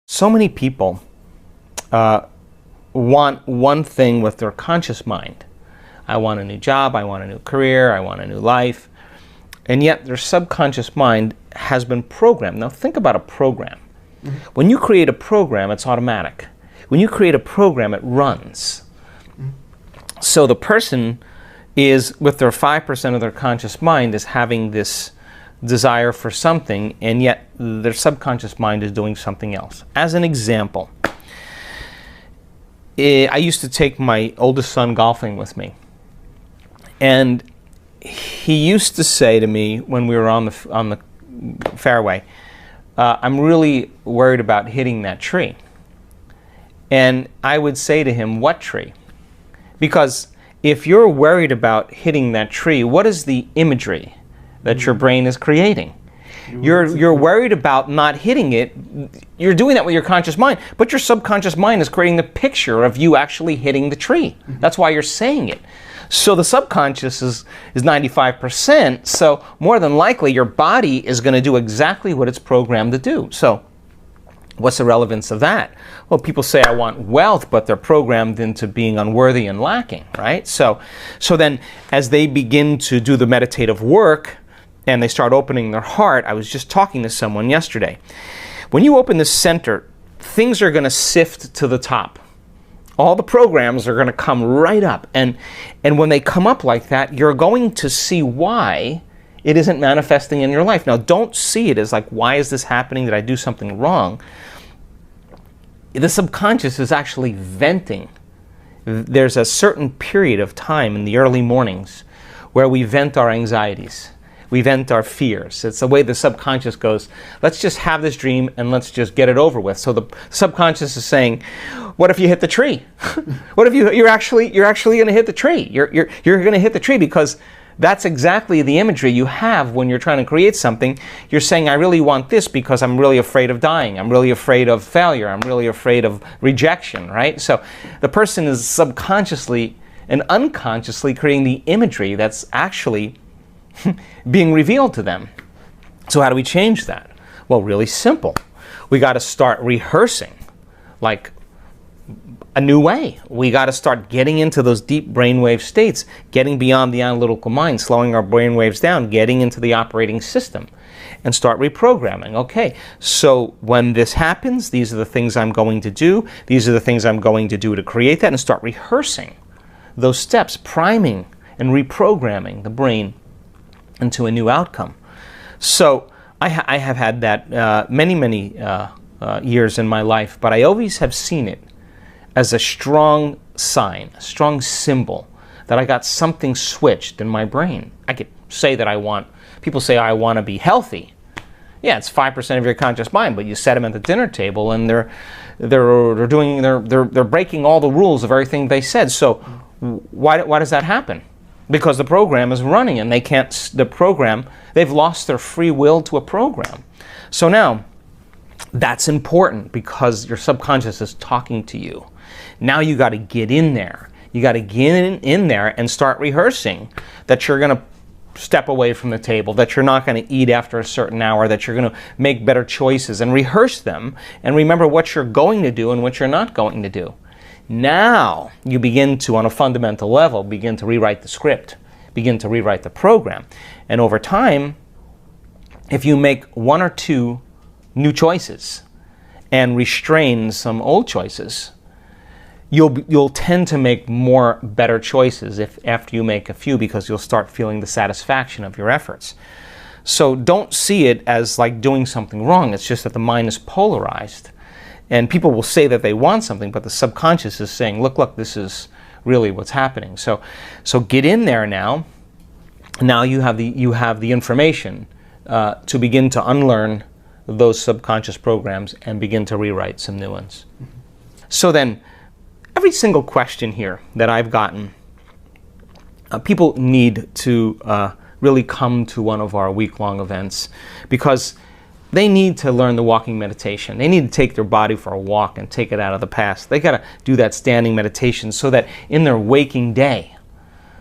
So many people want one thing with their conscious mind. I want a new job, I want a new career, I want a new life. And yet their subconscious mind has been programmed. Now think about a program. Mm-hmm. When you create a program, it's automatic. When you create a program, it runs. Mm-hmm. So the person is, with their 5% of their conscious mind, is having this desire for something, and yet their subconscious mind is doing something else. As an example, I used to take my oldest son golfing with me, and he used to say to me when we were on the fairway, I'm really worried about hitting that tree. And I would say to him, what tree? Because if you're worried about hitting that tree, what is the imagery that your brain is creating? You're worried about not hitting it. You're doing that with your conscious mind, but your subconscious mind is creating the picture of you actually hitting the tree. That's why you're saying it. So the subconscious is 95%, so more than likely your body is going to do exactly what it's programmed to do. So what's the relevance of that? Well, people say I want wealth, but they're programmed into being unworthy and lacking, right? So then as they begin to do the meditative work and they start opening their heart, I was just talking to someone yesterday. When you open the center, things are going to sift to the top. All the programs are going to come right up. And when they come up like that, you're going to see why it isn't manifesting in your life. Now, don't see it as like, why is this happening? Did I do something wrong? The subconscious is actually venting. There's a certain period of time in the early mornings where we vent our anxieties. We vent our fears. It's the way the subconscious goes, let's just have this dream and let's just get it over with. So the subconscious is saying, what if you hit the tree? What if you're actually going to hit the tree? You're going to hit the tree because that's exactly the imagery you have when you're trying to create something. You're saying, I really want this because I'm really afraid of dying. I'm really afraid of failure. I'm really afraid of rejection, right? So the person is subconsciously and unconsciously creating the imagery that's actually being revealed to them. So how do we change that? Well, really simple. We got to start rehearsing like a new way. We got to start getting into those deep brainwave states, getting beyond the analytical mind, slowing our brainwaves down, getting into the operating system, and start reprogramming. Okay, so when this happens, these are the things I'm going to do. These are the things I'm going to do to create that, and start rehearsing those steps, priming and reprogramming the brain into a new outcome. So I have had that many years in my life, but I always have seen it as a strong sign, a strong symbol that I got something switched in my brain. I could say that people say I want to be healthy. Yeah, it's 5% of your conscious mind, but you set them at the dinner table and they're breaking all the rules of everything they said. So why does that happen? Because the program is running and they've lost their free will to a program. So now, that's important because your subconscious is talking to you. Now you got to get in there. You got to get in there and start rehearsing that you're going to step away from the table, that you're not going to eat after a certain hour, that you're going to make better choices, and rehearse them and remember what you're going to do and what you're not going to do. Now you begin to, on a fundamental level, begin to rewrite the script, begin to rewrite the program. And over time, if you make one or two new choices and restrain some old choices, you'll tend to make more better choices after you make a few, because you'll start feeling the satisfaction of your efforts. So don't see it as like doing something wrong. It's just that the mind is polarized. And people will say that they want something, but the subconscious is saying, look, this is really what's happening. So get in there now. Now you have the information to begin to unlearn those subconscious programs and begin to rewrite some new ones. So then, every single question here that I've gotten, people need to really come to one of our week-long events, because they need to learn the walking meditation. They need to take their body for a walk and take it out of the past. They got to do that standing meditation so that in their waking day,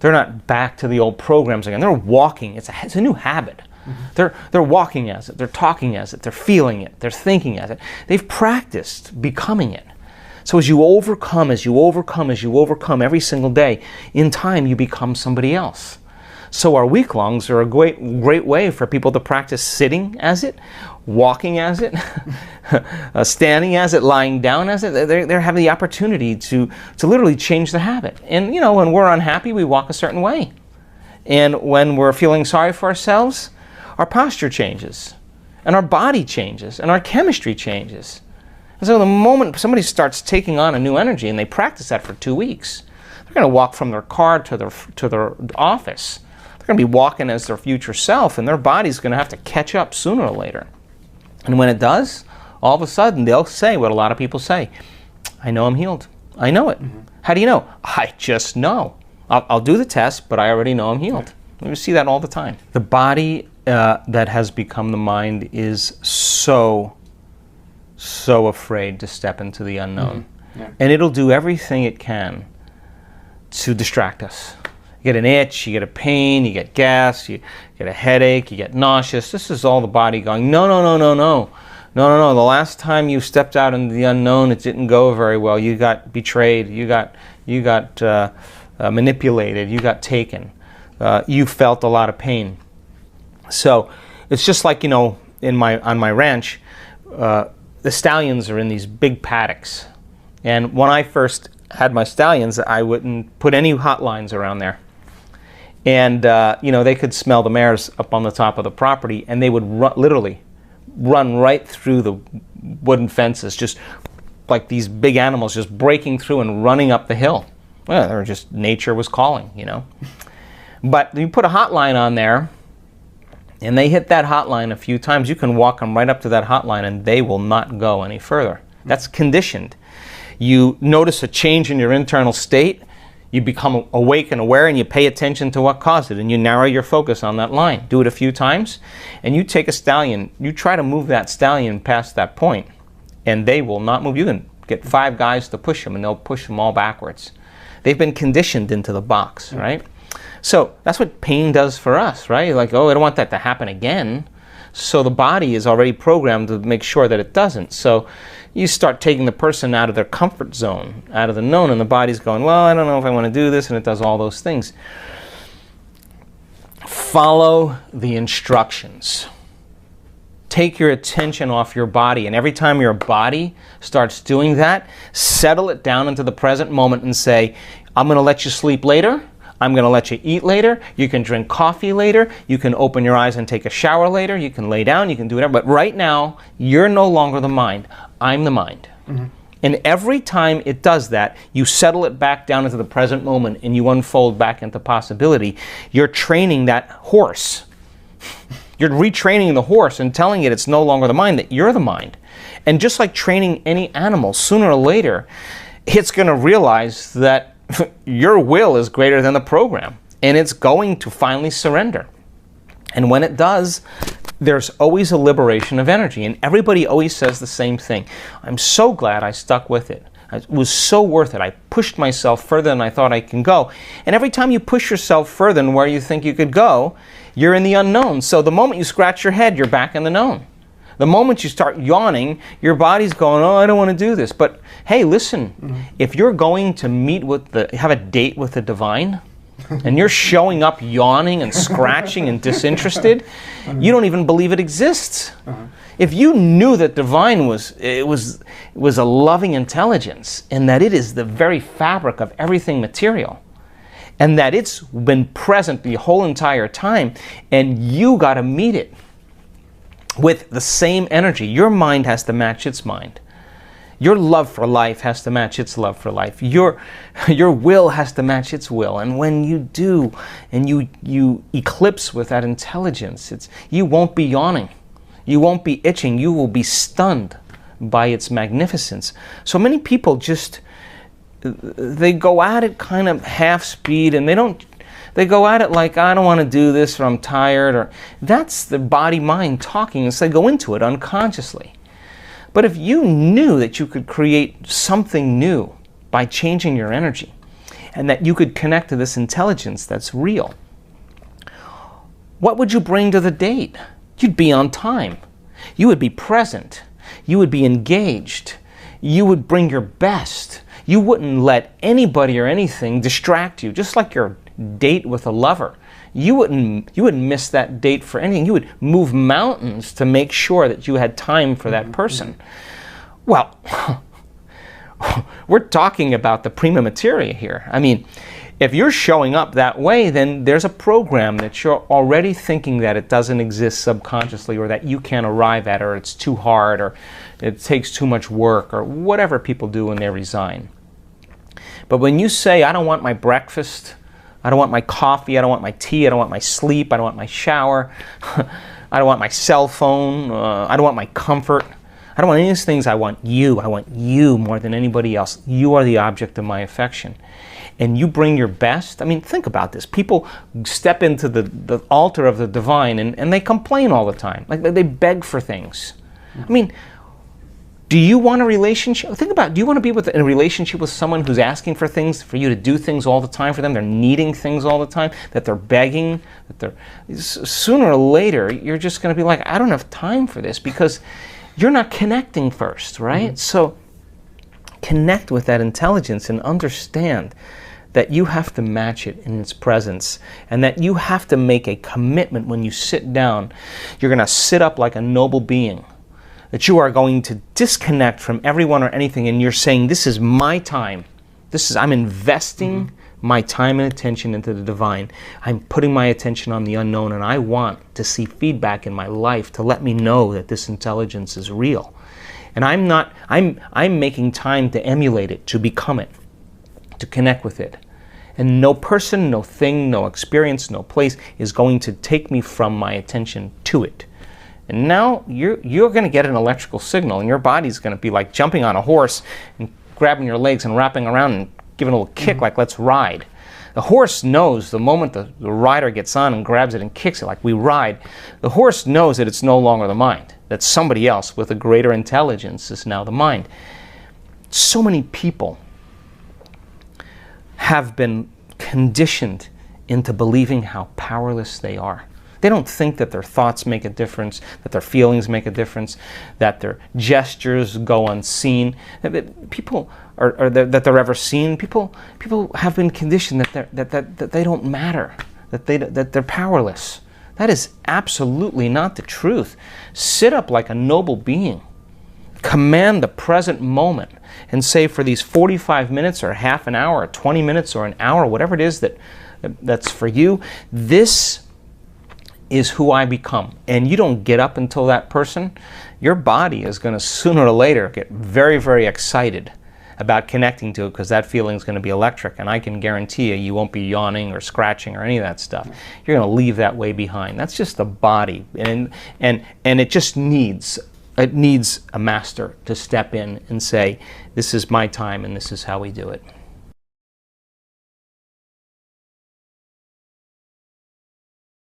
they're not back to the old programs again. They're walking. It's a new habit. They're walking as it, they're talking as it, they're feeling it, they're thinking as it. They've practiced becoming it. So as you overcome every single day, in time you become somebody else. So our week-longs are a great way for people to practice sitting as it, walking as it, standing as it, lying down as it. They're having the opportunity to literally change the habit. And you know, when we're unhappy, we walk a certain way. And when we're feeling sorry for ourselves, our posture changes, and our body changes, and our chemistry changes. And so the moment somebody starts taking on a new energy, and they practice that for 2 weeks, they're going to walk from their car to their office. They're going to be walking as their future self, and their body's going to have to catch up sooner or later. And when it does, all of a sudden they'll say what a lot of people say: I know I'm healed. I know it. How do you know? I just know. I'll do the test, but I already know I'm healed. We see that all the time. The body that has become the mind is so afraid to step into the unknown. And it'll do everything it can to distract us. You get an itch, you get a pain, you get gas, you get a headache, you get nauseous. This is all the body going, no. The last time you stepped out into the unknown, it didn't go very well. You got betrayed, you got manipulated, you got taken. You felt a lot of pain. So it's just like, you know, on my ranch, the stallions are in these big paddocks. And when I first had my stallions, I wouldn't put any hot lines around there. And, you know, they could smell the mares up on the top of the property, and they would literally run right through the wooden fences, just like these big animals just breaking through and running up the hill. Well, they were just, nature was calling, you know. But you put a hot line on there, and they hit that hot line a few times, you can walk them right up to that hot line, and they will not go any further. That's conditioned. You notice a change in your internal state, you become awake and aware, and you pay attention to what caused it, and you narrow your focus on that line. Do it a few times, and you take a stallion, you try to move that stallion past that point, and they will not move. You can get 5 guys to push them, and they'll push them all backwards. They've been conditioned into the box, right? So that's what pain does for us, right? Like, oh, I don't want that to happen again. So the body is already programmed to make sure that it doesn't. So you start taking the person out of their comfort zone, out of the known, and the body's going, well, I don't know if I want to do this, and it does all those things. Follow the instructions. Take your attention off your body, and every time your body starts doing that, settle it down into the present moment and say, I'm going to let you sleep later. I'm going to let you eat later. You can drink coffee later. You can open your eyes and take a shower later. You can lay down. You can do whatever. But right now, you're no longer the mind. I'm the mind. And every time it does that, you settle it back down into the present moment and you unfold back into possibility. You're training that horse. You're retraining the horse and telling it it's no longer the mind, that you're the mind. And just like training any animal, sooner or later, it's going to realize that your will is greater than the program, and it's going to finally surrender. And when it does, there's always a liberation of energy, and everybody always says the same thing. I'm so glad I stuck with it. It was so worth it. I pushed myself further than I thought I can go. And every time you push yourself further than where you think you could go, you're in the unknown. So the moment you scratch your head, you're back in the known. The moment you start yawning, your body's going, oh, I don't want to do this. But hey, listen, if you're going to have a date with the divine, and you're showing up yawning and scratching and disinterested, you don't even believe it exists. If you knew that divine was a loving intelligence, and that it is the very fabric of everything material, and that it's been present the whole entire time, and you got to meet it with the same energy. Your mind has to match its mind. Your love for life has to match its love for life. Your will has to match its will. And when you do, and you eclipse with that intelligence, you won't be yawning. You won't be itching. You will be stunned by its magnificence. So many people they go at it kind of half speed, and they go at it like, I don't want to do this, or I'm tired, or that's the body-mind talking as they go into it unconsciously. But if you knew that you could create something new by changing your energy, and that you could connect to this intelligence that's real, what would you bring to the date? You'd be on time. You would be present. You would be engaged. You would bring your best. You wouldn't let anybody or anything distract you, just like your date with a lover. You wouldn't miss that date for anything. You would move mountains to make sure that you had time for that person. Well, we're talking about the prima materia here. I mean, if you're showing up that way, then there's a program that you're already thinking that it doesn't exist subconsciously, or that you can't arrive at, or it's too hard, or it takes too much work, or whatever people do when they resign. But when you say, I don't want my breakfast, I don't want my coffee, I don't want my tea, I don't want my sleep, I don't want my shower, I don't want my cell phone, I don't want my comfort, I don't want any of these things. I want you more than anybody else. You are the object of my affection. And you bring your best. I mean, think about this. People step into the altar of the divine and they complain all the time. Like they beg for things. I mean, do you want a relationship? Think about it. Do you want to be in a relationship with someone who's asking for things, for you to do things all the time for them? They're needing things all the time, that they're begging, that they're... Sooner or later, you're just going to be like, I don't have time for this, because you're not connecting first, right? So connect with that intelligence and understand that you have to match it in its presence, and that you have to make a commitment when you sit down. You're going to sit up like a noble being, that you are going to disconnect from everyone or anything, and you're saying, this is my time. I'm investing my time and attention into the divine. I'm putting my attention on the unknown, and I want to see feedback in my life to let me know that this intelligence is real. And I'm making time to emulate it, to become it, to connect with it. And no person, no thing, no experience, no place is going to take me from my attention to it. And now you're going to get an electrical signal, and your body's going to be like jumping on a horse and grabbing your legs and wrapping around and giving a little kick, like, let's ride. The horse knows the moment the rider gets on and grabs it and kicks it, like we ride, the horse knows that it's no longer the mind, that somebody else with a greater intelligence is now the mind. So many people have been conditioned into believing how powerless they are. They don't think that their thoughts make a difference, that their feelings make a difference, that their gestures go unseen. People that they're ever seen. People have been conditioned that they don't matter, that they're powerless. That is absolutely not the truth. Sit up like a noble being. Command the present moment and say, for these 45 minutes or half an hour or 20 minutes or an hour, whatever it is that's for you, this is who I become. And you don't get up until that person. Your body is going to sooner or later get very, very excited about connecting to it, because that feeling is going to be electric, and I can guarantee you won't be yawning or scratching or any of that stuff. You're going to leave that way behind. That's just the body, and it just needs a master to step in and say, this is my time and this is how we do it.